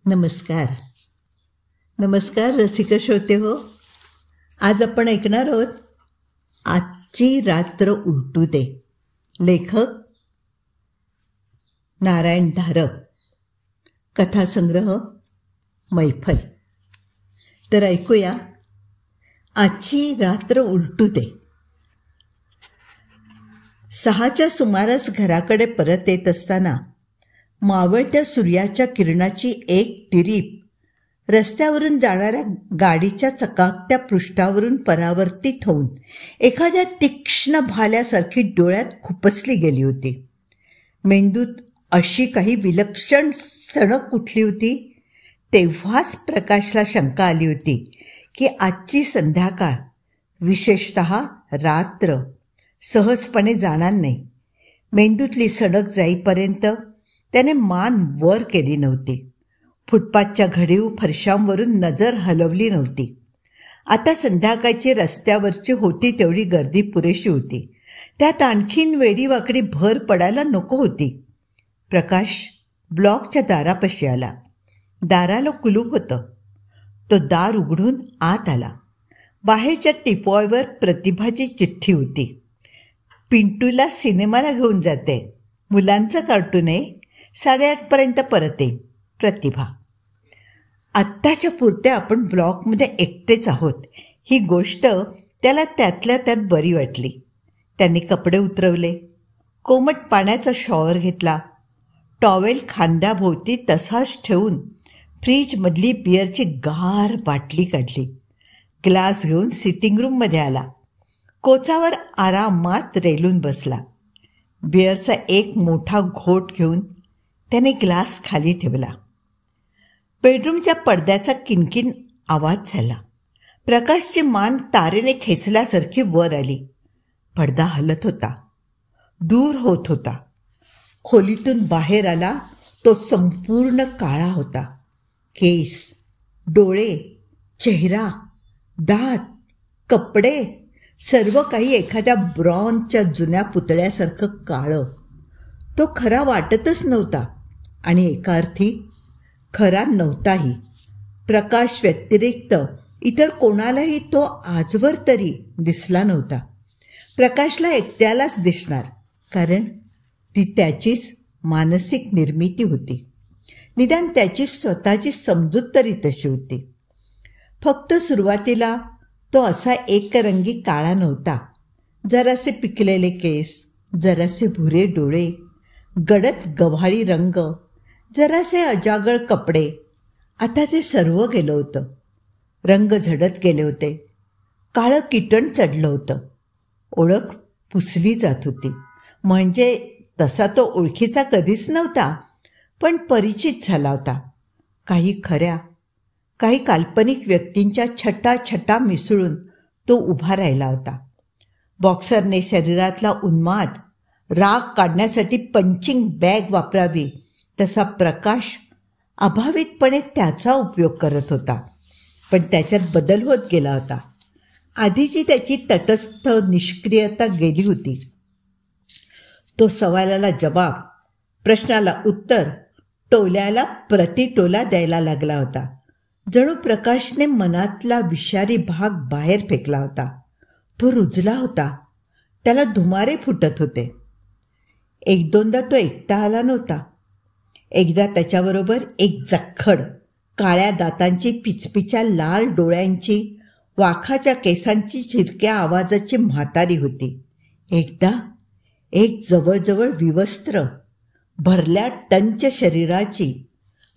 नमस्कार नमस्कार रसिक श्रोते हो. आज आपण ऐकणार आहोत आजची रात्र उलटू दे. लेखक नारायण धारप. कथासंग्रह मैफल. तर ऐकूया आजची रात्र उलटू दे. 6च्या सुमारास घराकडे परत येत असताना मावळत्या सूर्याच्या किरणाची एक तिरीप रस्त्यावरून जाणाऱ्या गाडीच्या चकाकत्या पृष्ठावरून परावर्तित होऊन एखाद्या तीक्ष्ण भाल्यासारखी डोळ्यात खुपसली गेली होती. मेंदूत अशी काही विलक्षण सणक उठली होती. तेव्हाच प्रकाशला शंका आली होती की आजची संध्याकाळ, विशेषतः रात्र, सहजपणे जाणार नाही. मेंदूतली सणक जाईपर्यंत त्याने मान वर केली नव्हती. फुटपाथच्या घडीव फरशांवरून नजर हलवली नव्हती. आता संध्याकाळची रस्त्यावरची होती तेवढी गर्दी पुरेशी होती. त्यात आणखीन वेडीवाकडी भर पडायला नको होती. प्रकाश ब्लॉकच्या दारापाशी आला. दाराला कुलूप होतं. तो दार उघडून आत आला. बाहेरच्या टिपॉयवर प्रतिभाची चिठ्ठी होती. पिंटूला सिनेमाला घेऊन जाते. मुलांचं कार्टून आहे. 8:30 परत येईल. प्रतिभा. आत्ताच्या पुरत्या आपण ब्लॉकमध्ये एकटेच आहोत ही गोष्ट त्याला त्यातल्या त्यात बरी वाटली. त्यांनी कपडे उतरवले. कोमट पाण्याचा शॉवर घेतला. टॉवेल खांद्याभोवती तसाच ठेवून फ्रीजमधली बिअरची गार बाटली काढली. ग्लास घेऊन सिटिंग रूममध्ये आला. कोचावर आरामात रेलून बसला. बिअरचा एक मोठा घोट घेऊन त्याने ग्लास खाली ठेवला. बेडरूमच्या पडद्याचा किणकिण आवाज झाला. प्रकाशची मान तारेने खेचल्यासारखी वर आली. पडदा हलत होता. दूर होत होता. खोलीतून बाहेर आला. तो संपूर्ण काळा होता. केस, डोळे, चेहरा, दात, कपडे, सर्व काही एखाद्या ब्रॉन्झच्या जुन्या पुतळ्यासारखं काळं. तो खरा वाटतच नव्हता आणि एका अर्थी खरा नव्हताही. प्रकाश व्यतिरिक्त इतर कोणालाही तो आजवर तरी दिसला नव्हता. प्रकाशला एकट्यालाच दिसणार, कारण ती त्याचीच मानसिक निर्मिती होती. निदान त्याची स्वतःची समजूत तरी तशी होती. फक्त सुरुवातीला तो असा एकरंगी काळा नव्हता. जरासे पिकलेले केस, जरासे भुरे डोळे, गडद गव्हाळी रंग, जरासे अजागळ कपडे. आता ते सर्व गेलं होतं. रंग झडत गेले होते. काळं किटण चढलं होतं. ओळख पुसली जात होती. म्हणजे तसा तो ओळखीचा कधीच नव्हता, पण परिचित झाला होता. काही खऱ्या, काही काल्पनिक व्यक्तींच्या छटा मिसळून तो उभा राहिला होता. बॉक्सरने शरीरातला उन्माद, राग काढण्यासाठी पंचिंग बॅग वापरावी तसा प्रकाश अभावितपणे त्याचा उपयोग करत होता. पण त्याच्यात बदल होत गेला होता. आधीची त्याची तटस्थ निष्क्रियता गेली होती. तो सवालाला जवाब, प्रश्नाला उत्तर, टोल्याला प्रतिटोला द्यायला लागला होता. जणू प्रकाशने मनातला विषारी भाग बाहेर फेकला होता. तो रुजला होता. त्याला धुमारे फुटत होते. एक दोनदा तो एकटा आला नव्हता. एकदा त्याच्याबरोबर एक जख्खड, काळ्या दातांची, पिचपिच्या लाल डोळ्यांची, वाखाच्या केसांची, चिरक्या आवाजाची म्हातारी होती. एकदा एक जवळजवळ विवस्त्र, भरल्या टंच शरीराची,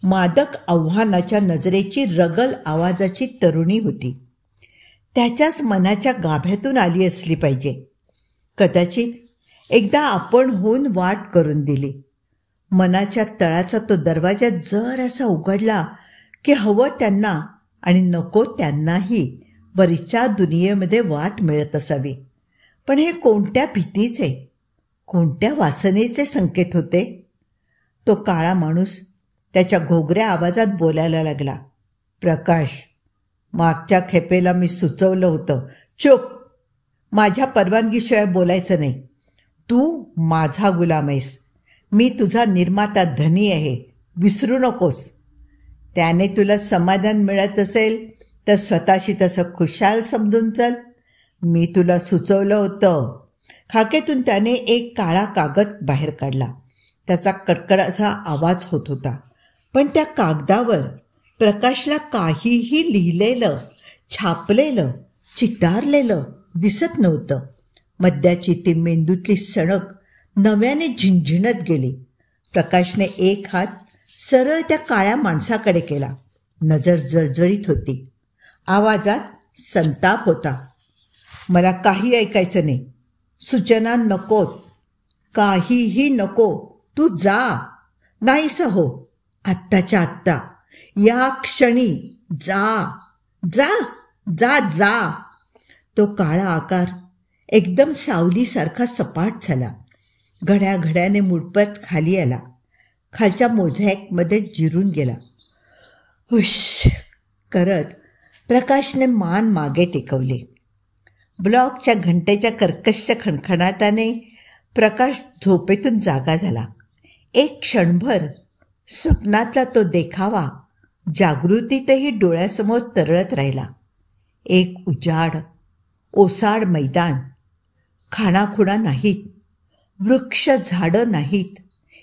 मादक आव्हानाच्या नजरेची, रगल आवाजाची तरुणी होती. त्याच्याच मनाच्या गाभ्यातून आली असली पाहिजे. कदाचित एकदा आपण होऊन वाट करून दिली. मनाच्या तळाचा तो दरवाजा जरासा उघडला की हवं त्यांना आणि नको त्यांनाही वरच्या दुनियेमध्ये वाट मिळत असावी. पण हे कोणत्या भीतीचे, कोणत्या वासनेचे संकेत होते? तो काळा माणूस त्याच्या घोगऱ्या आवाजात बोलायला लागला. प्रकाश, मागच्या खेपेला मी सुचवलं होतं. चुप. माझ्या परवानगीशिवाय बोलायचं नाही. तू माझा गुलाम आहेस. मी तुझा निर्माता धनी आहे. विसरू नकोस. त्याने तुला समाधान मिळत असेल तर स्वतःशी तसं खुशाल समजून चल. मी तुला सुचवलं होतं. खाकेतून त्याने एक काळा कागद बाहेर काढला. त्याचा कडकडाचा आवाज होत होता, पण त्या कागदावर प्रकाशला काहीही लिहिलेलं, छापलेलं, चितारलेलं दिसत नव्हतं. मद्याची ती मेंदूतली सणक नव्याने झिंझिणत गेली. प्रकाशने एक हात सरळ त्या काळ्या माणसाकडे केला. नजर जळजळीत होती. आवाजात संताप होता. मला काही ऐकायचं नाही. सूचना नकोत. काहीही नको. तू जा. नाहीस हो. आत्ताच्या आत्ता. या क्षणी जा. जा जा जा. तो काळा आकार एकदम सावलीसारखा सपाट झाला. घड्याघड्याने मुडपत खाली आला. खालच्या मोझॅकमध्ये जिरून गेला. हुश करत प्रकाशने मान मागे टेकवली. ब्लॉकच्या घंटेच्या कर्कश खणखणाटाने प्रकाश झोपेतून जागा झाला. एक क्षणभर स्वप्नातला तो देखावा जागृतीतही डोळ्यासमोर तरळत राहिला. एक उजाड, ओसाड मैदान. खाणाखुणा नाहीत, वृक्ष झाडं नाहीत,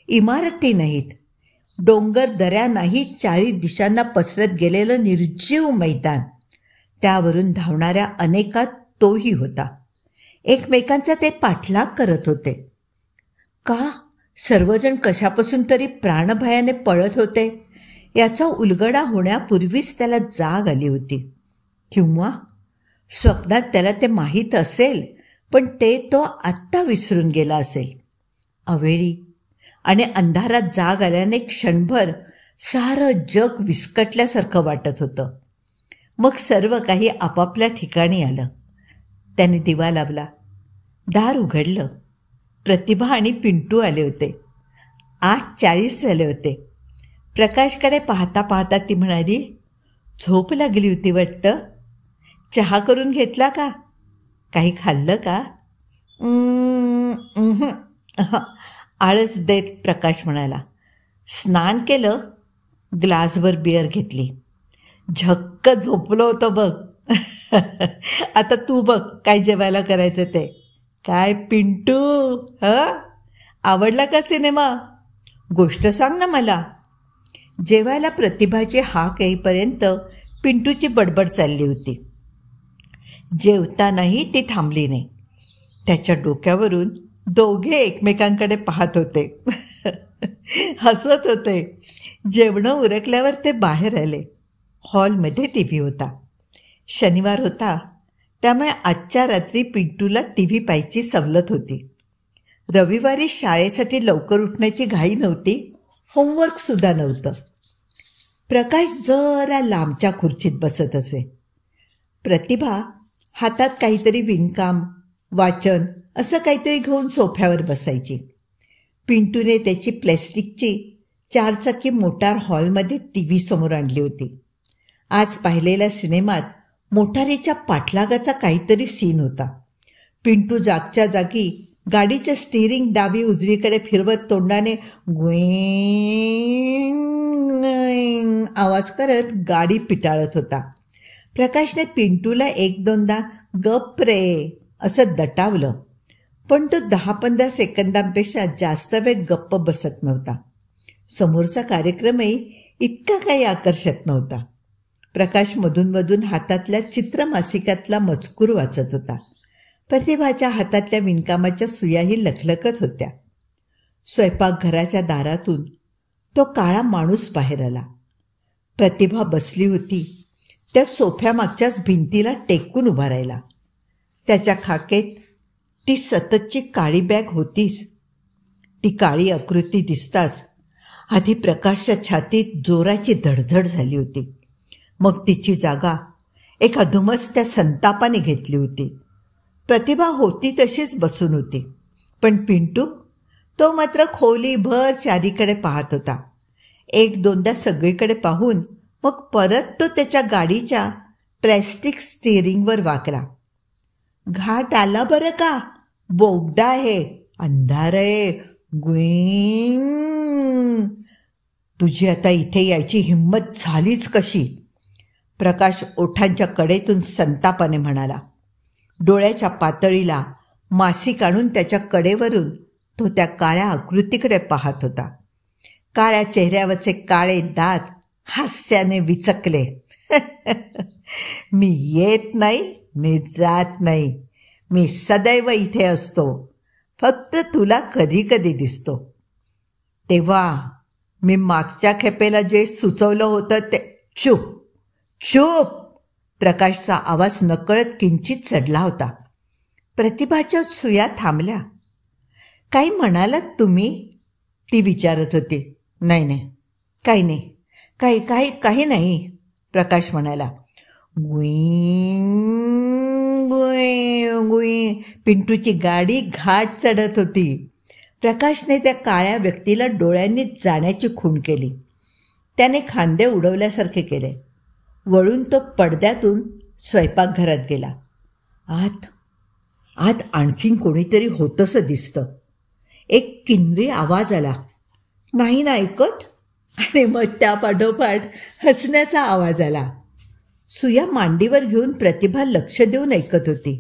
इमारती नाहीत, डोंगर दऱ्या नाहीत. चारी दिशांना पसरत गेलेलं निर्जीव मैदान. त्यावरून धावणाऱ्या अनेकात तोही होता. एकमेकांचा ते पाठलाग करत होते. का? सर्वजण कशापासून तरी प्राणभयाने पळत होते याचा उलगडा होण्यापूर्वीच त्याला जाग आली होती. किंवा स्वप्नात त्याला ते माहीत असेल, पण ते तो आत्ता विसरून गेला असेल. अवेळी आणि अंधारात जाग आल्याने क्षणभर सारं जग विस्कटल्यासारखं वाटत होतं. मग सर्व काही आपापल्या ठिकाणी आलं. त्याने दिवा लावला. दार उघडलं. प्रतिभा आणि पिंटू आले होते. 8:40 झाले होते. प्रकाशकडे पाहता पाहता ती म्हणाली, झोप लागली होती वाटतं. चहा करून घेतला का? काही खाल्लं का? आळस देत प्रकाश म्हणाला. स्नान केलं. ग्लासभर बिअर घेतली. झक्क झोपलो होतो बघ. आता तू बघ काय जेवायला करायचं ते. काय पिंटू, आवडला का सिनेमा? गोष्ट सांग ना मला. जेवायला प्रतिभाची हाक येईपर्यंत पिंटूची बडबड चालली होती. जेवतानाही ती थांबली नाही. त्याच्या डोक्यावरून दोघे एकमेकांकडे पाहत होते. हसत होते. जेवणं उरकल्यावर ते बाहेर आले. हॉलमध्ये टी व्ही होता. शनिवार होता, त्यामुळे आजच्या रात्री पिंटूला टी व्ही पाहायची सवलत होती. रविवारी शाळेसाठी लवकर उठण्याची घाई नव्हती. होमवर्कसुद्धा नव्हतं. प्रकाश जरा लांबच्या खुर्चीत बसत असे. प्रतिभा हातात काहीतरी विणकाम, वाचन असं काहीतरी घेऊन सोफ्यावर बसायची. पिंटूने त्याची प्लॅस्टिकची 4 चाकी मोटार हॉलमध्ये टी व्ही समोर आणली होती. आज पाहिलेल्या सिनेमात मोटारीच्या पाठलागाचा काहीतरी सीन होता. पिंटू जागच्या जागी गाडीचे स्टीअरिंग डावी उजवीकडे फिरवत तोंडाने ग्वें आवाज करत गाडी पिटाळत होता. प्रकाशने पिंटूला 1-2दा गप रे असं दटावलं, पण तो 10-15 सेकंदांपेक्षा जास्त वेळ गप्प बसत नव्हता. समोरचा कार्यक्रमही इतका काही आकर्षक नव्हता. प्रकाश मधूनमधून हातातल्या चित्रमासिकातला मजकूर वाचत होता. प्रतिभाच्या हातातल्या विणकामाच्या सुयाही लखलखत होत्या. स्वयंपाकघराच्या दारातून तो काळा माणूस बाहेर आला. प्रतिभा बसली होती त्या सोफ्यामागच्याच भिंतीला टेकून उभा राहिला. त्याच्या खाकेत ती सततची काळी बॅग होतीच. ती काळी आकृती दिसताच आधी प्रकाशच्या छातीत जोराची धडधड झाली होती. मग तिची जागा एका धुमसत्या संतापाने घेतली होती. प्रतिभा होती तशीच बसून होती, पण पिंटू तो मात्र खोलीभर चारीकडे पाहत होता. 1-2दा सगळीकडे पाहून मग परत तो त्याच्या गाडीच्या प्लॅस्टिक स्टीअरिंगवर वाकला. घाट आला बरं का. बोगदा आहे, अंधार आहे. ग्विंग तुझी आता इथे यायची हिंमत झालीच कशी? प्रकाश ओठांच्या कडेतून संतापाने म्हणाला. डोळ्याच्या पातळीला मासिक आणून त्याच्या कडेवरून तो त्या काळ्या आकृतीकडे पाहत होता. काळ्या चेहऱ्यावरचे काळे दात हास्याने विचकले. मी येत नाही, मी जात नाही, मी सदैव इथे असतो, फक्त तुला कधी कधी दिसतो. तेव्हा मी मागच्या खेपेला जे सुचवलं होतं ते. चूप चूप. प्रकाशचा आवाज नकळत किंचित चढला होता. प्रतिभाच्या सुया थांबल्या. काही म्हणालात तुम्ही? ती विचारत होती. नाही नाही, काही नाही, काही काही काही नाही, प्रकाश म्हणाला. गुई गुई गुई. पिंटूची गाडी घाट चढत होती. प्रकाशने त्या काळ्या व्यक्तीला डोळ्यांनी जाण्याची खूण केली. त्याने खांदे उडवल्यासारखे केले. वळून तो पडद्यातून स्वयंपाकघरात गेला. आत आत आणखीन कोणीतरी होतंसं दिसतं. एक किन्नरी आवाज आला. नाही ना ऐकत? आणि मग त्या पाठोपाठ हसण्याचा आवाज आला. सुया मांडीवर घेऊन प्रतिभा लक्ष देऊन ऐकत होती.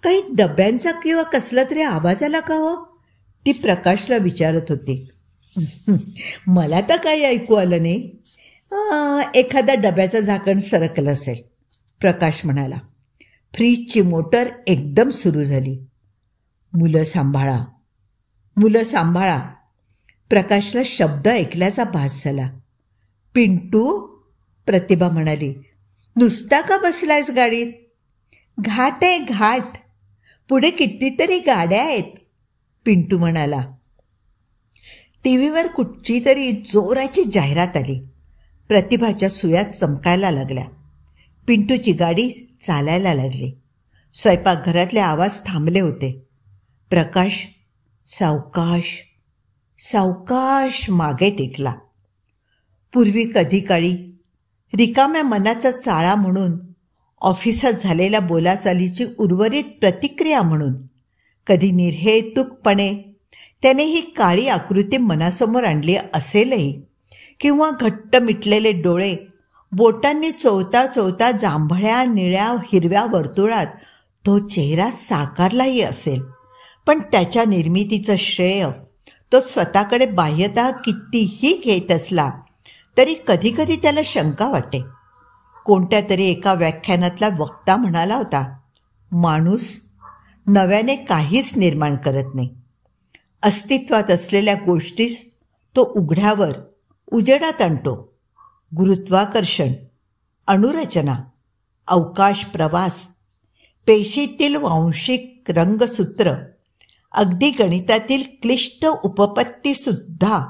काही डब्यांचा किंवा कसला तरी आवाज आला का हो? ती प्रकाशला विचारत होती. मला तर काही ऐकू आलं नाही. एखादा डब्याचं झाकण सरकलं असेल, प्रकाश म्हणाला. फ्रीजची मोटर एकदम सुरू झाली. मुलं सांभाळा, मुलं सांभाळा. प्रकाशला शब्द ऐकल्याचा भास झाला. पिंटू, प्रतिभा म्हणाली. नुसता का बसलायस गाडीत? घाट आहे घाट, पुढे कितीतरी गाड्या आहेत, पिंटू म्हणाला. टीव्हीवर कुठची तरी जोराची जाहिरात आली. प्रतिभाच्या सुया चमकायला लागल्या. पिंटूची गाडी चालायला लागली. स्वयंपाकघरातले आवाज थांबले होते. प्रकाश सावकाश सावकाश मागे टेकला. पूर्वी कधी काळी रिकाम्या मनाचा चाळा म्हणून, ऑफिसात झालेल्या बोलाचालीची उर्वरित प्रतिक्रिया म्हणून, कधी निर्हेतुकपणे त्याने ही काळी आकृती मनासमोर आणली असेलही, किंवा घट्ट मिटलेले डोळे बोटांनी चोवता चोवता जांभळ्या निळ्या हिरव्या वर्तुळात तो चेहरा साकारलाही असेल. पण त्याच्या निर्मितीचं श्रेय तो स्वतःकडे बाह्यतः कितीही घेत असला तरी कधीकधी त्याला शंका वाटते. कोणत्या तरी एका व्याख्यानातला वक्ता म्हणाला होता, माणूस नव्याने काहीच निर्माण करत नाही. अस्तित्वात असलेल्या गोष्टीस तो उघड्यावर उजेडात आणतो. गुरुत्वाकर्षण, अणुरचना, अवकाश प्रवास, पेशीतील वांशिक रंगसूत्र, अगदी गणितातील क्लिष्ट उपपत्तीसुद्धा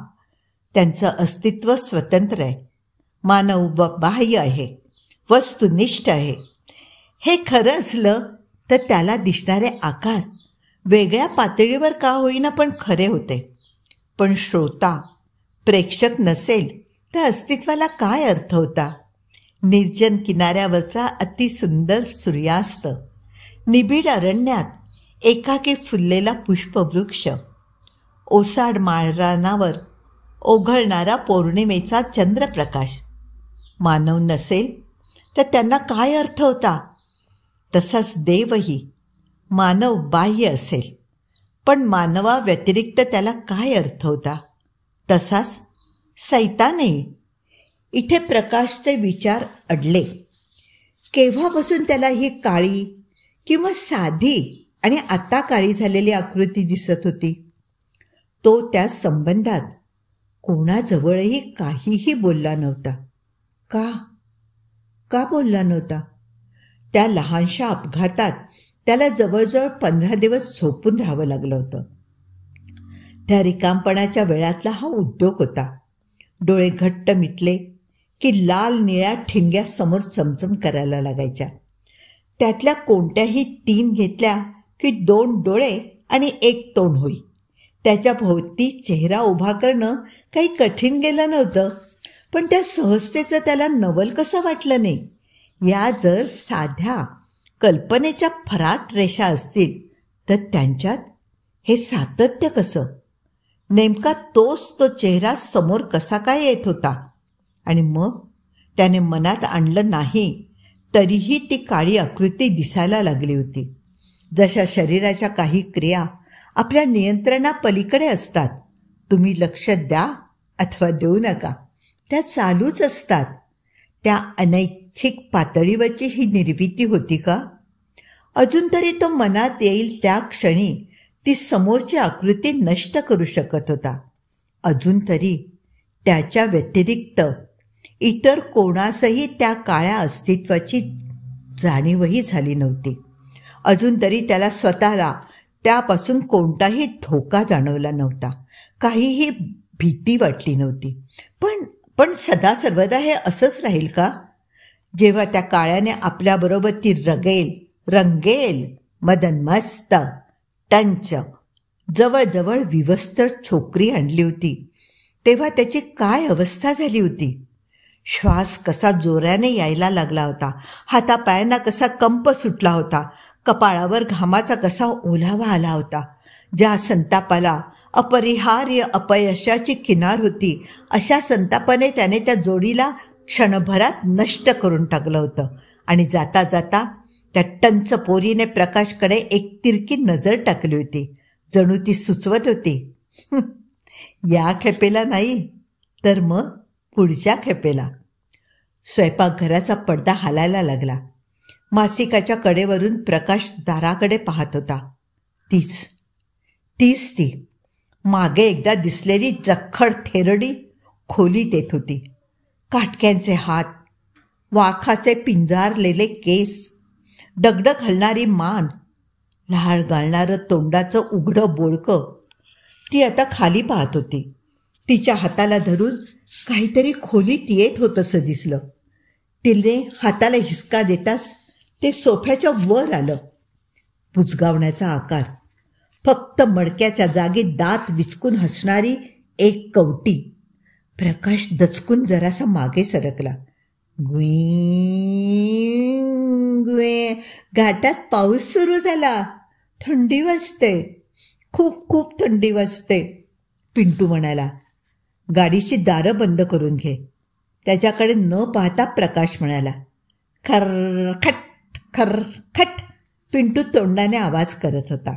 त्यांचं अस्तित्व स्वतंत्र आहे, मानव बाह्य आहे, वस्तुनिष्ठ आहे. हे खरं असलं तर त्याला दिसणारे आकार वेगळ्या पातळीवर का होईना पण खरे होते. पण श्रोता, प्रेक्षक नसेल तर अस्तित्वाला काय अर्थ होता? निर्जन किनाऱ्यावरचा अतिसुंदर सूर्यास्त, निबिड अरण्यात एकाकी फुललेला पुष्पवृक्ष, ओसाड माळरानावर ओघळणारा पौर्णिमेचा चंद्रप्रकाश. मानव नसेल तर त्यांना काय अर्थ होता? तसाच देवही मानव बाह्य असेल पण मानवा व्यतिरिक्त त्याला काय अर्थ होता? तसाच सैतानही. इथे प्रकाशचे विचार अडले. केव्हापासून त्याला ही काळी किंवा साधी आणि आता काळी झालेली आकृती दिसत होती? तो त्या संबंधात कोणाजवळही काहीही बोलला नव्हता. का का बोलला नव्हता? त्या लहानशा अपघातात त्याला जवळजवळ 15 दिवस झोपून राहावं लागलं होतं. त्या रिकामपणाच्या वेळातला हा उद्योग होता. डोळे घट्ट मिटले की लाल निळ्या ठिणग्या समोर चमचम करायला लागायच्या. त्यातल्या कोणत्याही 3 घेतल्या की 2 डोळे आणि 1 तोंड होई. त्याच्या भोवती चेहरा उभा करणं काही कठीण गेलं नव्हतं, पण त्या सहजतेचं त्याला नवल कसं वाटलं नाही. या जर साध्या कल्पनेच्या फराट रेषा असतील तर त्यांच्यात हे सातत्य कसं? नेमका तोच तो चेहरा समोर कसा काय येत होता. आणि मग त्याने मनात आणलं नाही तरीही ती काळी आकृती दिसायला लागली होती. जशा शरीराच्या काही क्रिया आपल्या नियंत्रणापलीकडे असतात, तुम्ही लक्ष द्या अथवा देऊ नका, त्या चालूच असतात. त्या अनैच्छिक पातळीवरची ही निर्मिती होती का? अजून तरी तो मनात येईल त्या क्षणी ती समोरची आकृती नष्ट करू शकत होता. अजून तरी त्याच्या व्यतिरिक्त इतर कोणासही त्या काळ्या अस्तित्वाची जाणीवही झाली नव्हती. अजून तरी त्याला स्वतःला त्यापासून कोणताही धोका जाणवला नव्हता, काहीही भीती वाटली नव्हती. पण सदा सर्वदा हे असंच राहील का? जेव्हा त्या काळ्याने आपल्याबरोबर ती रंगेल मदनमस्त टंच जवळजवळ विवस्त्र छोकरी आणली होती, तेव्हा त्याची काय अवस्था झाली होती. श्वास कसा जोराने यायला लागला होता, हातापायांना कसा कंप सुटला होता, कपाळावर घामाचा कसा ओलावा आला होता. ज्या संतापाला अपरिहार्य अपयशाची किनार होती, अशा संतापाने त्याने त्या जोडीला क्षणभरात नष्ट करून टाकलं होतं. आणि जाता जाता त्या टंच पोरीने प्रकाशकडे एक तिरकी नजर टाकली होती. जणू ती सुचवत होती, या खेपेला नाही तर मग पुढच्या खेपेला. स्वयंपाकघराचा पडदा हालायला लागला. मासिकाच्या कडेवरून प्रकाश दाराकडे पाहत होता. तीच ती मागे एकदा दिसलेली जख्खड थेरडी खोलीत येत होती. काटक्यांचे हात, वाखाचे पिंजारलेले केस, डगडग हलणारी मान, लाळ गाळणारं तोंडाचं उघडं बोळकं. ती आता खाली पाहत होती. तिच्या हाताला धरून काहीतरी खोलीत येत होतंसं दिसलं. तिने हाताला हिसका देताच ते सोफ्याच्या वर आलं. बुजगावण्याचा आकार, फक्त मडक्याच्या जागी दात विचकून हसणारी एक कवटी. प्रकाश दचकून जरासा मागे सरकला. गुई घाटात पाऊस सुरू झाला. थंडी वाजते, खूप खूप थंडी वाजते, पिंटू म्हणाला. गाडीची दारं बंद करून घे. त्याच्याकडे न पाहता प्रकाश म्हणाला. खरखट खरखट पिंटू तोंडाने आवाज करत होता.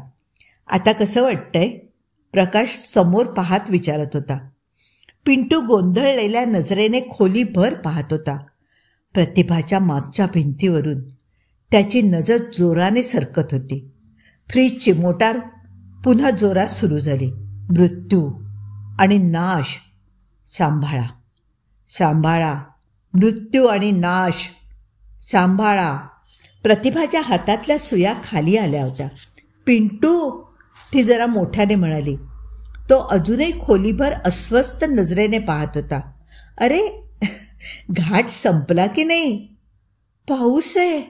आता कसं वाटतंय? प्रकाश समोर पाहत विचारत होता. पिंटू गोंधळलेल्या नजरेने खोलीभर पाहत होता. प्रतिभाच्या मागच्या भिंतीवरून त्याची नजर जोराने सरकत होती. फ्रीजची मोटार पुन्हा जोरात सुरू झाली. मृत्यू आणि नाश. सांभाळा, सांभाळा, मृत्यू आणि नाश, सांभाळा. प्रतिभाच्या हातातल्या सुया खाली आल्या होत्या. पिंटू, ती जरा मोठ्याने म्हणाली. तो अजूनही खोलीभर अस्वस्थ नजरेने पाहत होता. अरे, घाट संपला की नाही? पाऊस आहे,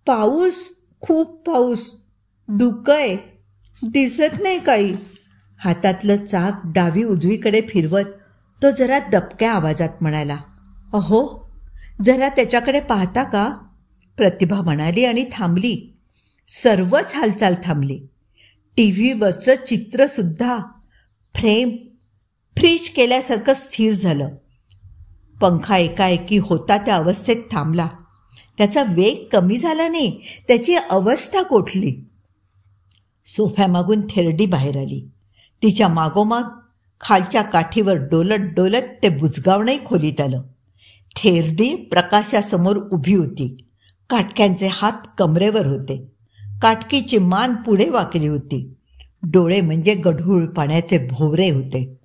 पाऊस, खूप पाऊस. धुकं आहे, दिसत नाही काही. हातातलं चाक डावी उजवीकडे फिरवत तो जरा दबक्या आवाजात म्हणाला. अहो, जरा त्याच्याकडे पाहता का? प्रतिभा म्हणाली आणि थांबली. सर्वच हालचाल थांबली. टीव्हीवरचं चित्रसुद्धा फ्रीज केल्यासारखं स्थिर झालं. पंखा एकाएकी होता त्या अवस्थेत थांबला. त्याचा वेग कमी झाला नाही, त्याची अवस्था कोठली. सोफ्यामागून थेरडी बाहेर आली. तिच्या मागोमाग खालच्या काठीवर डोलत डोलत ते बुजगावणंही खोलीत आलं. थेरडी प्रकाशासमोर उभी होती. काटक्यांचे हात कमरेवर होते. काटकीची मान पुढे वाकली होती. डोळे म्हणजे गढूळ पाण्याचे भोवरे होते.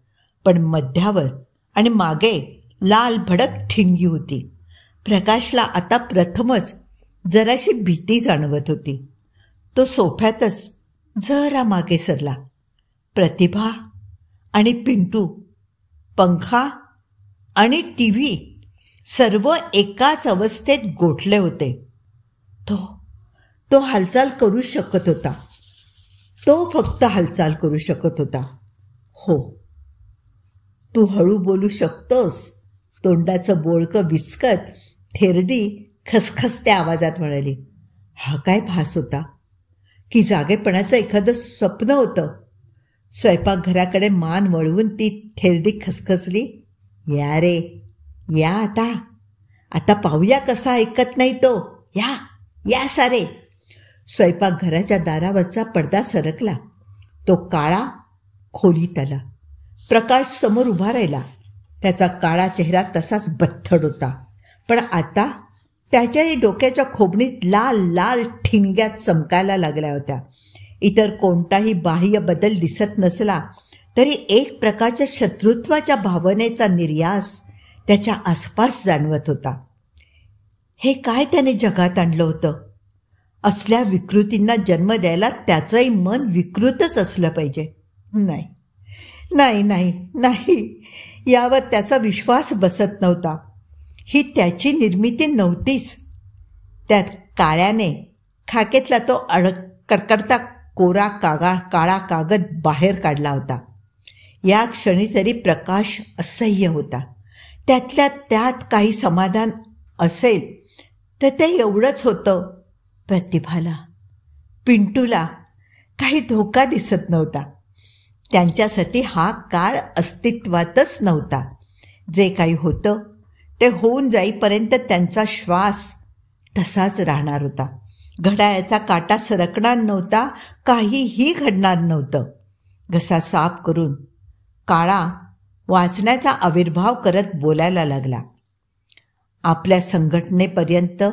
पण मध्यावर आणि मागे लाल भडक ठिणगी होती. प्रकाशला आता प्रथमच जराशी भीती जाणवत होती. तो सोफ्यातच जरा मागे सरला. प्रतिभा आणि पिंटू, पंखा आणि टीव्ही सर्व एकाच अवस्थेत गोठले होते. तो हालचाल करू शकत होता. तो फक्त हालचाल करू शकत होता. हो, तू हळू बोलू शकतोस, तोंडाचं बोळकं विचकत थेरडी खसखसत्या आवाजात म्हणाली. हा काय भास होता की जागेपणाचं एखादं स्वप्न होतं? स्वयंपाकघराकडे मान वळवून ती थेरडी खसखसली. या रे, या आता. आता पाहूया कसा ऐकत नाही तो. या या सारे. स्वयंपाकघराच्या दारावरचा पडदा सरकला. तो काळा खोलीत आला. प्रकाश समोर उभा राहिला. त्याचा काळा चेहरा तसाच बथ्थड होता, पण आता त्याच्याही डोक्याच्या खोबणीत लाल लाल ठिणग्या चमकायला लागल्या होत्या. इतर कोणताही बाह्य बदल दिसत नसला तरी एक प्रकारच्या शत्रुत्वाच्या भावनेचा निर्यास त्याच्या आसपास जाणवत होता. हे काय त्याने जगात आणलं होतं? असल्या विकृतींना जन्म द्यायला त्याचंही मन विकृतच असलं पाहिजे. नाही नाही नाही नाही, यावर त्याचा विश्वास बसत नव्हता. ही त्याची निर्मिती नव्हतीच. त्यात काळ्याने खाकेतला तो कडकडता कोरा काळा कागद बाहेर काढला होता. या क्षणी तरी प्रकाश असह्य होता. त्यातल्या त्यात काही समाधान असेल तर ते एवढंच होतं. प्रतिभाला, पिंटूला काही धोका दिसत नव्हता. त्यांच्यासाठी हा काळ अस्तित्वातच नव्हता. जे काही होतं ते होऊन जाईपर्यंत त्यांचा श्वास तसाच राहणार होता. घड्याळाचा काटा सरकणार नव्हता. काहीही घडणार नव्हतं. घसा साफ करून काळा वाचण्याचा आविर्भाव करत बोलायला लागला. आपल्या संघटनेपर्यंत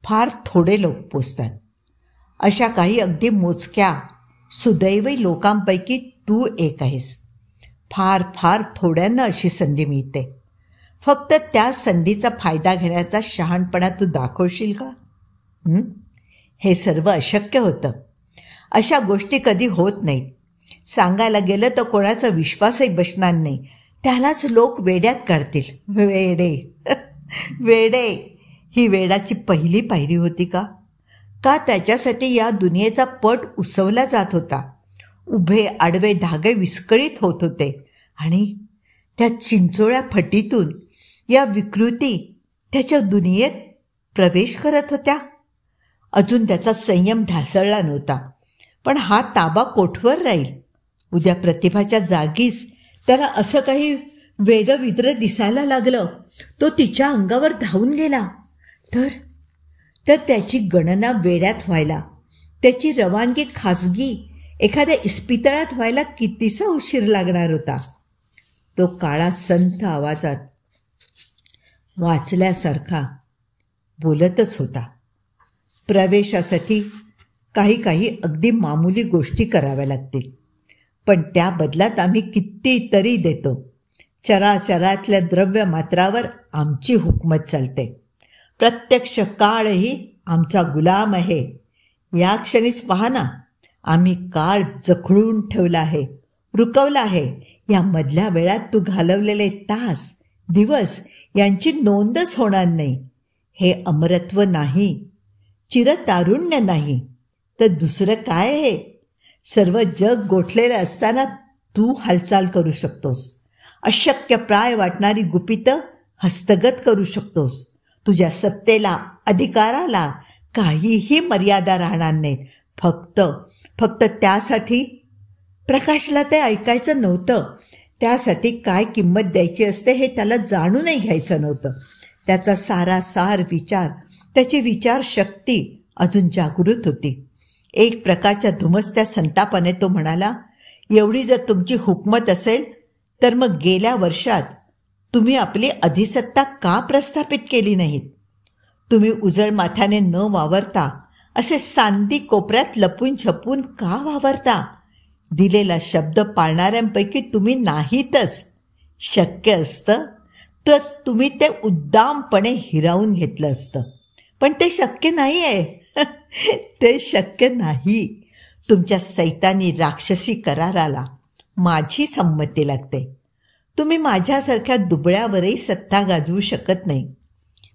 फार थोडे लोक पोचतात. अशा काही अगदी मोजक्या सुदैवी लोकांपैकी तू एक आहेस. फार फार थोड्यांना अशी संधी मिळते. फक्त त्या संधीचा फायदा घेण्याचा शहाणपणा तू दाखवशील का? हे सर्व अशक्य होतं. अशा गोष्टी कधी होत नाहीत. सांगायला गेलं तर कोणाचा विश्वासही बसणार नाही. त्यालाच लोक वेड्यात काढतील. वेडे वेडे ही वेडाची पहिली पायरी होती का? का त्याच्यासाठी या दुनियेचा पट उसवला जात होता? उभे आडवे धागे विस्कळीत होत होते आणि त्या चिंचोळ्या फटीतून या विकृती त्याच्या दुनियेत प्रवेश करत होत्या. अजून त्याचा संयम ढासळला नव्हता, पण हा ताबा कोठवर राहील? उद्या प्रतिभाच्या जागीच त्याला असं काही वेगविद्र दिसायला लागलं. तो तिच्या अंगावर धावून गेला तर त्याची गणना वेड्यात व्हायला, त्याची रवानगी खासगी एखाद्या इस्पितळात व्हायला कितीसा उशीर लागणार होता. तो काळा संथ आवाजात वाचल्यासारखा बोलतच होता. प्रवेशासाठी काही अगदी मामूली गोष्टी कराव्या लागतील, पण त्या बदल्यात आम्ही कितीतरी देतो. चराचरातल्या द्रव्य मात्रावर आमची हुकमत चालते. प्रत्यक्ष काळही आमचा गुलाम आहे. या क्षणीच पहा ना, आम्ही काळ जखडून ठेवला आहे, रुकवला आहे. या मधल्या वेळात तू घालवलेले तास दिवस यांची नोंदच होणार नाही. हे अमरत्व नाही, चिरतारुण्य नाही, तर दुसरं काय आहे? सर्व जग गोठलेलं असताना तू हालचाल करू शकतोस. अशक्य प्राय वाटणारी गुपितं हस्तगत करू शकतोस. तुझ्या सत्तेला, अधिकाराला काहीही मर्यादा राहणार नाहीत. फक्त त्यासाठी प्रकाशला ते ऐकायचं नव्हतं. त्यासाठी काय किंमत द्यायची असते हे त्याला जाणूनही घ्यायचं नव्हतं. त्याचा सारासार विचार, त्याची विचारशक्ती अजून जागृत होती. एक प्रकारच्या धुमसत्या संतापाने तो म्हणाला, एवढी जर तुमची हुकमत असेल तर मग गेल्या वर्षात तुम्ही आपली अधिसत्ता का प्रस्थापित केली नाहीत? तुम्ही उजळ माथ्याने न वावरता असे सांदी कोपऱ्यात लपून छपून का वावरता? दिलेला शब्द पाळणाऱ्यांपैकी तुम्ही नाहीतच. शक्य असतं तर तुम्ही ते उद्दामपणे हिरावून घेतलं असतं, पण ते शक्य नाही आहे. ते शक्य नाही. तुमच्या सैतानी राक्षसी कराराला माझी संमती लागते. तुम्ही माझ्यासारख्या दुबळ्यावरही सत्ता गाजवू शकत नाही.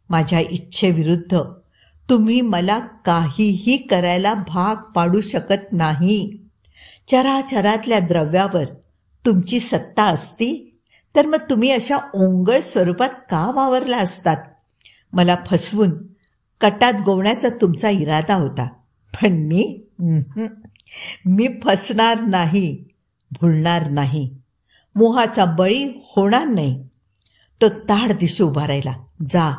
माझ्या इच्छेविरुद्ध तुम्ही मला काहीही करायला भाग पाडू शकत नाही. चराचरातल्या द्रव्यावर तुमची सत्ता असती तर मग तुम्ही अशा ओंगळ स्वरूपात का वावरला असतात? मला फसवून कटात गोवण्याचा तुमचा इरादा होता, पण मी फसणार नाही. भुलणार नाही, मोहाचा बळी होणार नाही. तो ताड दिशी उभा राहिला. जा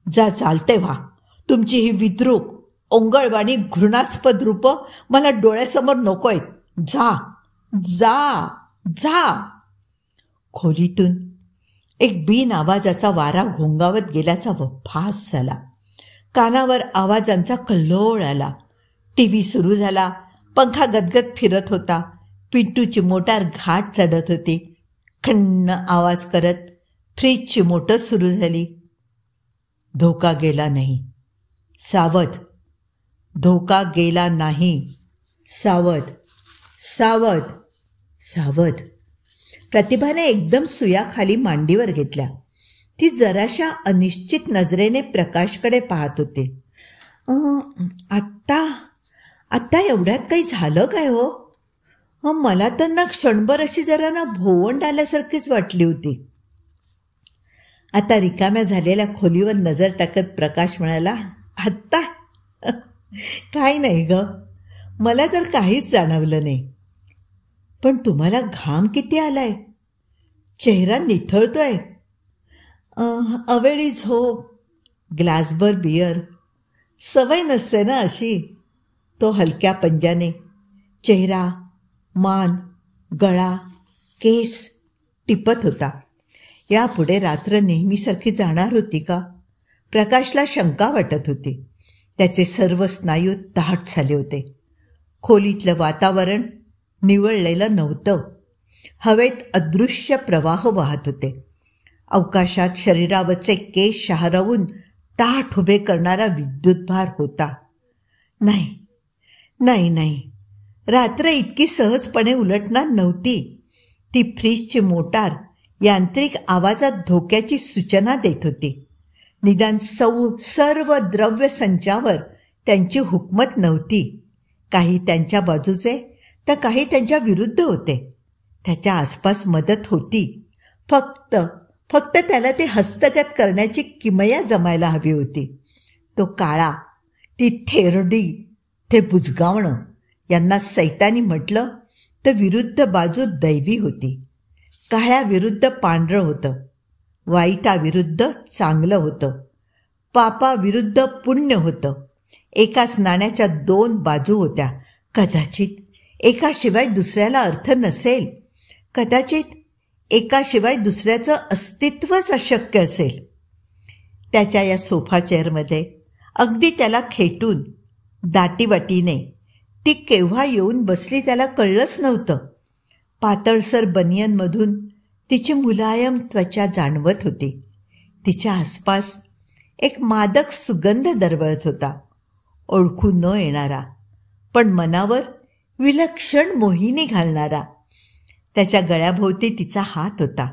जा, चालते व्हा. तुमची ही विद्रूप, ओंगळवाणी, घृणास्पद रूपं मला डोळ्यासमोर नकोय. जा जा जा. खोलीतून एक बिन आवाजाचा वारा घोंगावत गेल्याचा भास झाला. कानावर आवाजांचा कल्लोळ आला. टीव्ही सुरू झाला. पंखा गदगद फिरत होता. पिंटूची मोटार घाट चढत होती. खण्ण आवाज करत फ्रीजची मोटर सुरू झाली. धोका गेला नाही. सावध. धोका गेला नाही. सावध सावध सावध. प्रतिभाने एकदम सुया खाली मांडीवर घेतल्या. ती जराशा अनिश्चित नजरेने प्रकाशकडे पाहत होते. आत्ता आत्ता एवढ्यात काही झालं काय हो? मला तर ना क्षणभर अशी जरा ना भोवंड आल्यासारखीच वाटली होती. आता रिकाम्या झालेल्या खोलीवर नजर टाकत प्रकाश म्हणाला, आत्ता काही नाही ग, मला तर काहीच जाणवलं नाही. पण तुम्हाला घाम किती आलाय, चेहरा निथळतोय. अवेळी झोप, ग्लासभर बियर, सवय नसते ना अशी. तो हलक्या पंजाने चेहरा, मान, गळा, केस टिपत होता. यापुढे रात्र नेहमीसारखी जाणार होती का? प्रकाशला शंका वाटत होती. त्याचे सर्व स्नायू ताठ झाले होते. खोलीतलं वातावरण निवळलेलं नव्हतं. हवेत अदृश्य प्रवाह वाहत होते. अवकाशात शरीरावरचे केस शहारवून ताठ उभे करणारा विद्युतभार होता. नाही नाही नाही, रात्र इतकी सहजपणे उलटणार नव्हती. ती फ्रीजची मोटार यांत्रिक आवाजात धोक्याची सूचना देत होती. निदान सर्व द्रव्य संचावर त्यांची हुकमत नव्हती. काही त्यांच्या बाजूचे तर काही त्यांच्या विरुद्ध होते. त्याच्या आसपास मदत होती. फक्त त्याला ते हस्तगत करण्याची किमया जमायला हवी होती. तो काळा, ती थेरडी, ते बुजगावणं, यांना सैतानी म्हटलं तर विरुद्ध बाजू दैवी होती. काळ्याविरुद्ध पांढरं होतं, वाईटाविरुद्ध चांगलं होतं, पापाविरुद्ध पुण्य होतं. एकाच नाण्याच्या दोन बाजू होत्या. कदाचित एकाशिवाय दुसऱ्याला अर्थ नसेल. कदाचित एकाशिवाय दुसऱ्याचं अस्तित्वच अशक्य असेल. त्याच्या या सोफा चेअरमध्ये अगदी त्याला खेटून दाटीवाटीने ती केव्हा येऊन बसली त्याला कळलंच नव्हतं. पातळसर बनियनमधून तिची मुलायम त्वचा जाणवत होती. तिच्या आसपास एक मादक सुगंध दरवळत होता, ओळखू न येणारा, पण मनावर विलक्षण मोहिनी घालणारा. त्याच्या गळ्याभोवती तिचा हात होता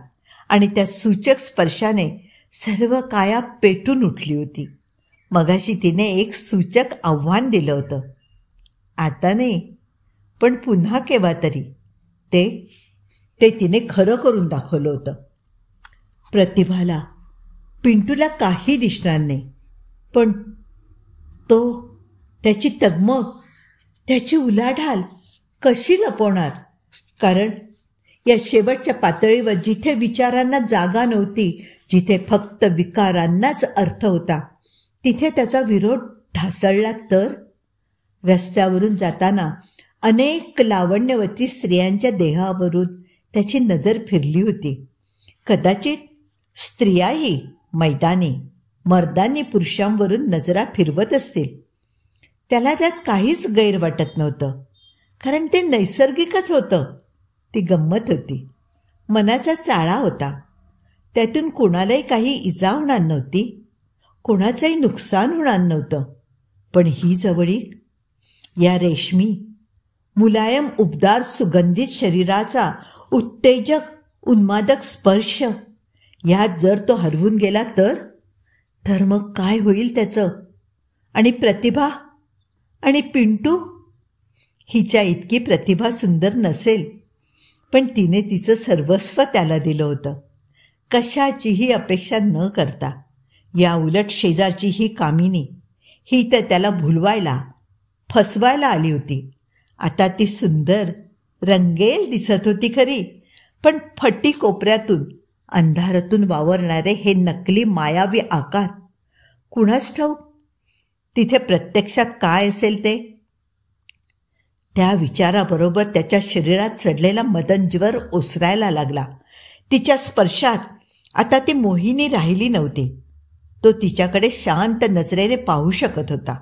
आणि त्या सूचक स्पर्शाने सर्व काया पेटून उठली होती. मगाशी तिने एक सूचक आव्हान दिलं होतं. आता नाही, पण पुन्हा केव्हा तरी ते तिने खरं करून दाखवलं होतं. प्रतिभाला, पिंटूला काही दिसणार नाही, पण त्याची तगमग, त्याची उलाढाल कशी लपवणार? कारण या शेवटच्या पातळीवर जिथे विचारांना जागा नव्हती, जिथे फक्त विकारांनाच अर्थ होता, तिथे त्याचा विरोध ढासळला तर? रस्त्यावरून जाताना अनेक लावण्यवती स्त्रियांच्या देहावरून त्याची नजर फिरली होती. कदाचित स्त्रियाही मैदानी मर्दानी पुरुषांवरून नजरा फिरवत असतील. त्याला त्यात काहीच गैर वाटत नव्हतं, कारण ते नैसर्गिकच होतं. ती गंमत होती, मनाचा चाळा होता. त्यातून कोणालाही काही इजा होणार नव्हती, कोणाचंही नुकसान होणार नव्हतं. पण ही जवळीक, या रेशमी मुलायम उबदार सुगंधित शरीराचा उत्तेजक उन्मादक स्पर्श, यात जर तो हरवून गेला तर मग काय होईल त्याचं? आणि प्रतिभा आणि पिंटू? हिच्या इतकी प्रतिभा सुंदर नसेल, पण तिने तिचं सर्वस्व त्याला दिलं होतं, कशाचीही अपेक्षा न करता. या उलट शेजारची ही कामिनी, ही तर त्याला भुलवायला, फसवायला आली होती. आता ती सुंदर रंगेल दिसत होती खरी, पण फटी कोपऱ्यातून अंधारातून वावरणारे हे नकली मायावी आकार, कुणास ठाऊक तिथे प्रत्यक्षात काय असेल ते. त्या विचाराबरोबर त्याच्या शरीरात चढलेला मदनज्वर ओसरायला लागला. तिच्या स्पर्शात आता ती मोहिनी राहिली नव्हती. तो तिच्याकडे शांत नजरेने पाहू शकत होता.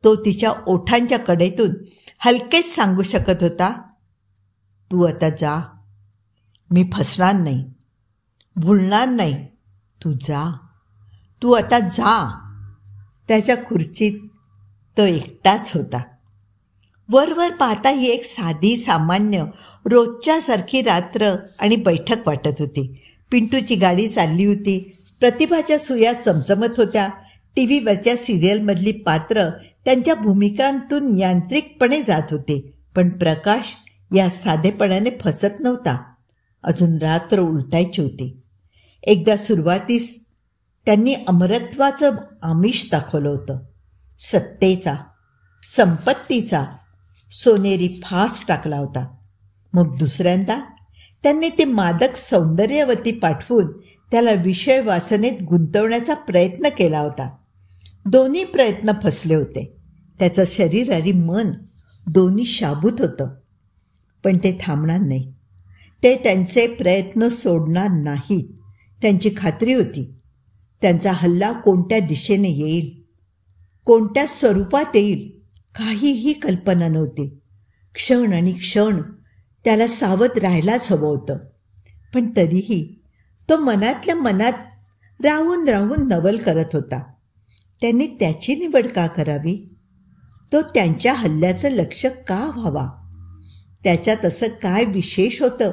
तो तिच्या ओठांच्या कडेतून हलकेच सांगू शकत होता, तू आता जा, मी फसणार नाही, भुलणार नाही, तू जा, तू आता जा. त्याच्या खुर्चीत तो एकटाच होता. वरवर पाहता ही एक साधी सामान्य रोजच्यासारखी रात्र आणि बैठक वाटत होती. पिंटूची गाडी चालली होती. प्रतिभाच्या सुया चमचमत होत्या. टीव्हीवरच्या सिरियलमधली पात्र त्यांच्या भूमिकांतून यांत्रिकपणे जात होते. पण प्रकाश या साधेपणाने फसत नव्हता. अजून रात्र उलटायची होती. एकदा सुरुवातीस त्यांनी अमरत्वाचं आमिष दाखवलं होतं. सत्तेचा, संपत्तीचा सोनेरी फास टाकला होता. मग दुसऱ्यांदा त्यांनी ते मादक सौंदर्यवती पाठवून त्याला विषय वासनेत गुंतवण्याचा प्रयत्न केला होता. दोन्ही प्रयत्न फसले होते. त्याचं शरीर आणि मन दोन्ही शाबूत होतं. पण ते थांबणार नाही. ते त्यांचे प्रयत्न सोडणार नाहीत. त्यांची खात्री होती. त्यांचा हल्ला कोणत्या दिशेने येईल, कोणत्या स्वरूपात येईल, काहीही कल्पना नव्हती. क्षण आणि क्षण त्याला सावध राहायलाच हवं होतं. पण तरीही तो मनातल्या मनात राहून राहून नवल करत होता. त्यांनी त्याची निवड का करावी? तो त्यांच्या हल्ल्याचं लक्ष का व्हावा? त्याच्यात असं काय विशेष होतं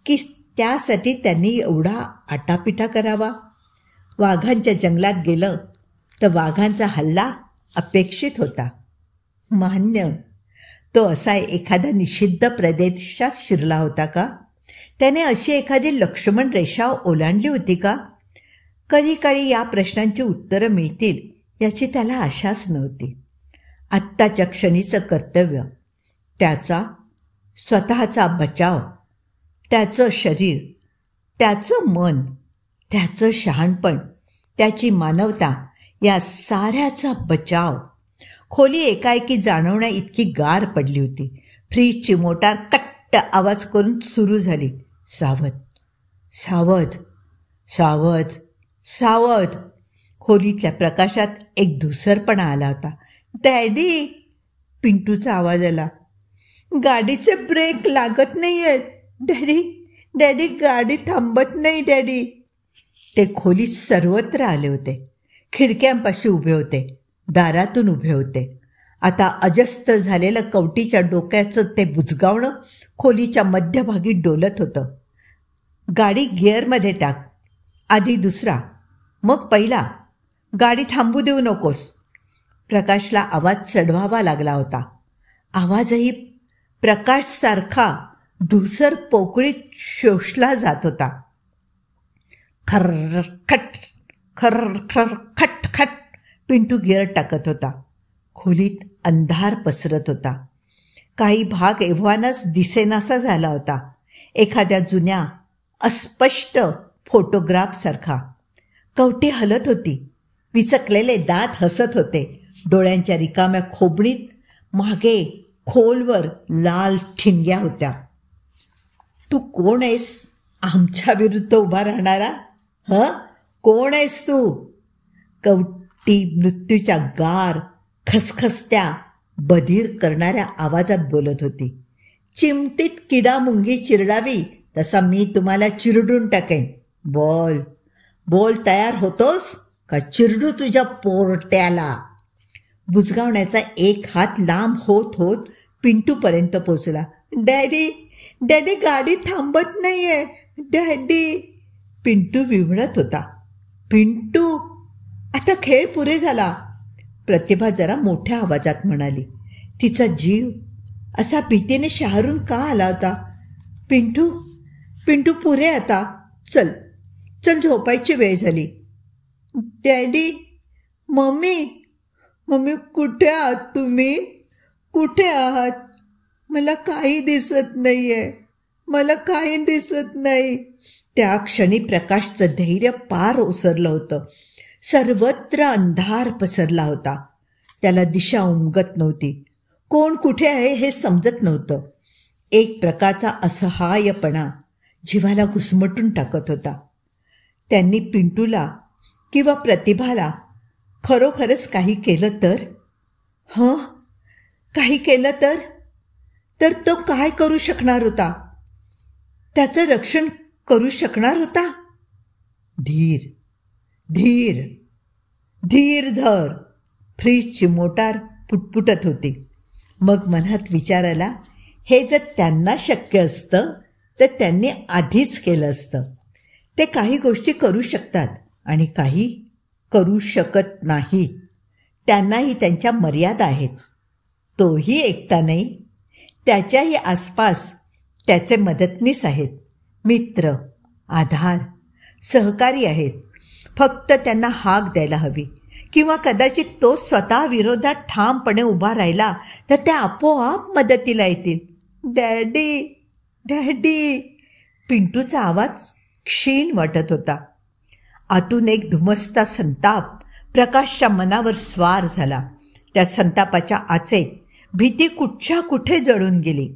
की त्यासाठी त्यांनी एवढा आटापिटा करावा? वाघांच्या जंगलात गेलं तर वाघांचा हल्ला अपेक्षित होता, मान्य. तो असा एखाद्या निषिद्ध प्रदेशात शिरला होता का? त्याने अशी एखादी लक्ष्मण रेषा ओलांडली होती का? कधी काळी या प्रश्नांची उत्तरं मिळतील याची त्याला आशाच नव्हती. आत्ताच्या क्षणीचं कर्तव्य, त्याचा स्वतःचा बचाव, त्याचं शरीर, त्याचं मन, त्याचं शहाणपण, त्याची मानवता, या साऱ्याचा बचाव. खोली एकाएकी जाणवण्या इतकी गार पडली होती. फ्रीजची मोटार कट्ट आवाज करून सुरू झाली. सावध, सावध, सावध, सावध. खोलीतल्या प्रकाशात एक धुसरपणा आला होता. डॅडी, पिंटूचा आवाज आला. गाडीचे ब्रेक लागत नाही आहेत डॅडी. डॅडी, गाडी थांबत नाही डॅडी. ते खोलीत सर्वत्र आले होते. खिडक्यांपाशी उभे होते, दारातून उभे होते. आता अजस्त्र झालेलं कवटीच्या डोक्याचं ते बुजगावणं खोलीच्या मध्यभागी डोलत होतं. गाडी गिअरमध्ये टाक, आधी दुसरा, मग पहिला. गाडी थांबू देऊ नकोस. प्रकाशला आवाज चढवावा लागला होता. आवाजही प्रकाशसारखा धुसर पोकळीत शोषला जात होता. खर्र खट, खर्र खर खट खट. पिंटू गिअर टाकत होता. खोलीत अंधार पसरत होता. काही भाग एव्हानाच दिसेनासा झाला होता, एखाद्या जुन्या अस्पष्ट फोटोग्राफसारखा. कवटी हलत होती. विचकलेले दात हसत होते. डोळ्यांच्या रिकाम्या खोबणीत मागे खोलवर लाल ठिणग्या होत्या. तू कोण आहेस आमच्या विरुद्ध उभा राहणारा? कोण आहेस तू? कवटी मृत्यूच्या गार, खसखसत्या, बधीर करणाऱ्या आवाजात बोलत होती. चिमटीत किडा मुंगी चिरडावी तसा मी तुम्हाला चिरडून टाकेन. बोल बोल, तयार होतोस का चिरडू तुझ्या पोरट्याला? बुजगावण्याचा एक हात लांब होत होत पिंटूपर्यंत पोचला. डॅडी, डॅडी, गाडी थांबत नाहीये डॅडी. पिंटू विव्हळत होता. पिंटू, आता खेळ पुरे झाला, प्रतिभा जरा मोठ्या आवाजात म्हणाली. तिचा जीव असा भीतीने शहारून का आला होता? पिंटू, पिंटू, पुरे आता. चल चल, झोपायची वेळ झाली. डॅडी, मम्मी, मम्मी, कुठे आहात तुम्ही? कुठे आहात? मला काही दिसत नाहीये, मला काही दिसत नाही. त्या क्षणी प्रकाशचं धैर्य पार ओसरलं होतं. सर्वत्र अंधार पसरला होता. त्याला दिशा उमगत नव्हती. कोण कुठे आहे हे समजत नव्हतं. एक प्रकारचा असहाय्यपणा जीवाला घुसमटून टाकत होता. त्यांनी पिंटूला किंवा प्रतिभाला खरोखरच काही केलं तर? काही केलं तर तो काय करू शकणार होता? त्याचं रक्षण करू शकणार होता? धीर धीर धीर धर. फ्रीजची मोटार पुटपुटत होती. मग मनात विचार आला, हे जर त्यांना शक्य असतं तर त्यांनी आधीच केलं असतं. ते काही गोष्टी करू शकतात आणि काही करू शकत नाहीत. त्यांनाही त्यांच्या मर्यादा आहेत. तोही एकटा नाही, त्याच्याही आसपास त्याचे मदतनीस आहेत, मित्र, आधार, सहकारी आहेत. फक्त त्यांना हाक द्यायला हवी. किंवा कदाचित तो स्वतः विरोधात ठामपणे उभा राहिला तर त्या आपोआप मदतीला येतील. Daddy daddy. पिंटूचा आवाज क्षीण वाटत होता. आतून एक धुमसता संताप प्रकाशच्या मनावर स्वार झाला. त्या संतापाच्या आचेत भीती कुठच्या कुठे जळून गेली.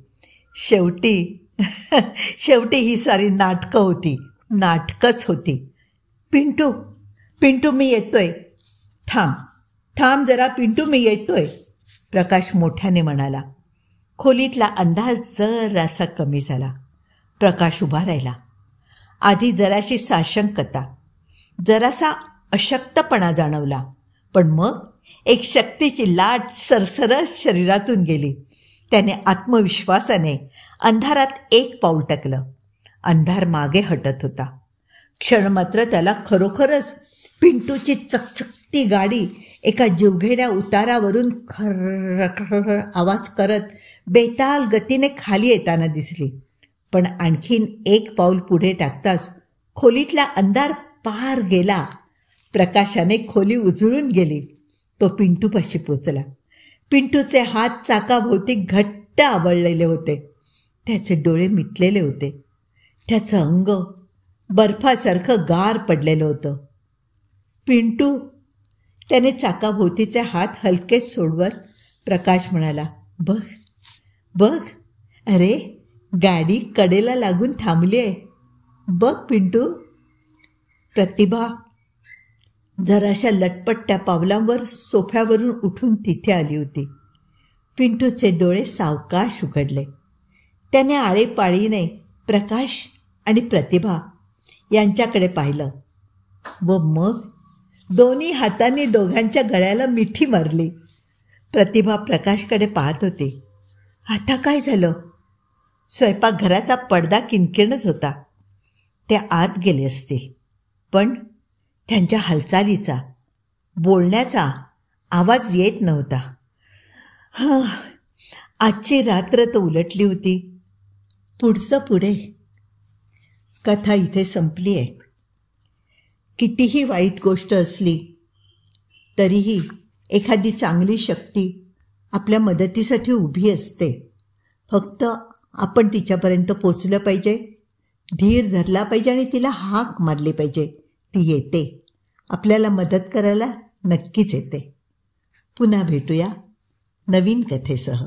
शेवटी ही सारी नाटकं होती, नाटकच होती. पिंटू पिंटू मी येतोय. थांब जरा पिंटू, मी येतोय, प्रकाश मोठ्याने म्हणाला. खोलीतला अंधार जरासा कमी झाला. प्रकाश उभा राहिला. आधी जराशी साशंकता, जरासा अशक्तपणा जाणवला. पण मग एक शक्तीची लाट सरसरत शरीरातून गेली. त्याने आत्मविश्वासाने अंधारात एक पाऊल टाकलं. अंधार मागे हटत होता. क्षणमात्र त्याला खरोखरच पिंटूची चकचकती गाडी एका जीवघेण्या उतारावरून खर्र आवाज करत बेताल गतीने खाली येताना दिसली. पण आणखीन एक पाऊल पुढे टाकताच खोलीतला अंधार पार गेला. प्रकाशाने खोली उजळून गेली. तो पिंटूपाशी पोचला. पिंटूचे हात चाकाभोवती घट्ट आवळलेले होते. त्याचे डोळे मिटलेले होते. त्याचं अंग बर्फासारखं गार पडलेलं होतं. पिंटू. त्याने चाकाभोवतीचे हात हलके सोडवत प्रकाश म्हणाला, बघ बघ, अरे गाडी कडेला लागून थांबली आहे, बघ पिंटू. प्रतिभा जराशा लटपटत्या पावलांवर सोफ्यावरून उठून तिथे आली होती. पिंटूचे डोळे सावकाश उघडले. त्याने आळेपाळीने प्रकाश आणि प्रतिभा यांच्याकडे पाहिलं व मग दोन्ही हातांनी दोघांच्या गळ्याला मिठी मारली. प्रतिभा प्रकाशकडे पाहत होती. आता काय झालं? स्वयंपाकघराचा पडदा किणकिणत होता. ते आत गेले असते, पण त्यांच्या हालचालीचा, बोलण्याचा आवाज येत नव्हता. आजची रात्र तर उलटली होती. पुढचं पुढे. कथा इथे संपली आहे. कितीही वाईट गोष्ट असली तरीही एखादी चांगली शक्ती आपल्या मदतीसाठी उभी असते. फक्त आपण तिच्यापर्यंत पोचलं पाहिजे, धीर धरला पाहिजे आणि तिला हाक मारली पाहिजे. ती येते, आपल्याला मदत करायला नक्कीच येते. पुन्हा भेटूया नवीन कथेसह.